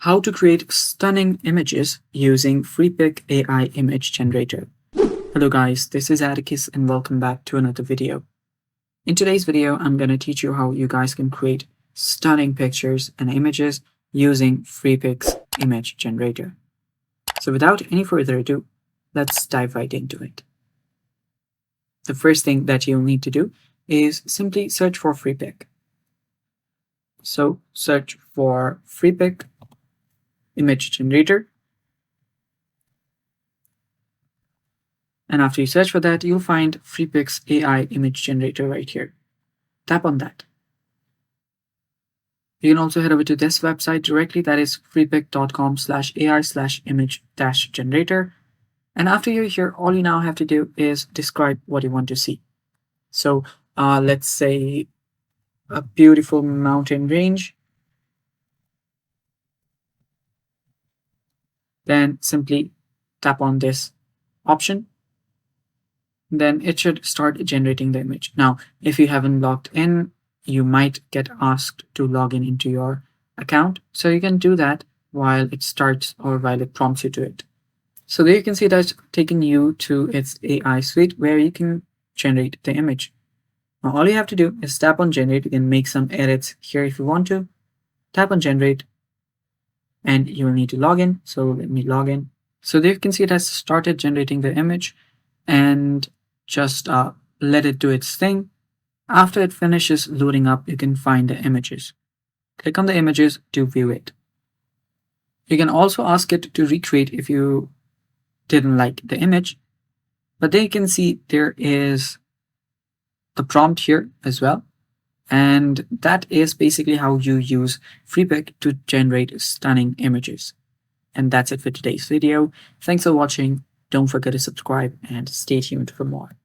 How to create stunning images using Freepik AI Image Generator. Hello guys, this is Atticus and welcome back to another video. In today's video, I'm going to teach you how you guys can create stunning pictures and images using Freepik's Image Generator. So without any further ado, let's dive right into it. The first thing that you'll need to do is simply search for Freepik. So search for Freepik Image Generator. And after you search for that, you'll find Freepik's AI Image Generator right here. Tap on that. You can also head over to this website directly, that is freepik.com/ai/image-generator. And after you're here, all you now have to do is describe what you want to see. So let's say a beautiful mountain range. Then simply tap on this option. Then it should start generating the image. Now, if you haven't logged in, you might get asked to log in into your account. So you can do that while it starts or while it prompts you to it. So there you can see that's taking you to its AI suite where you can generate the image. Now, all you have to do is tap on generate. You can make some edits here if you want to. Tap on generate. And you will need to log in. So let me log in. So there you can see it has started generating the image, and just let it do its thing. After it finishes loading up, you can find the images. Click on the images to view it. You can also ask it to recreate if you didn't like the image, but then you can see there is the prompt here as well. And that is basically how you use Freepik to generate stunning images. And that's it for today's video. Thanks for watching. Don't forget to subscribe and stay tuned for more.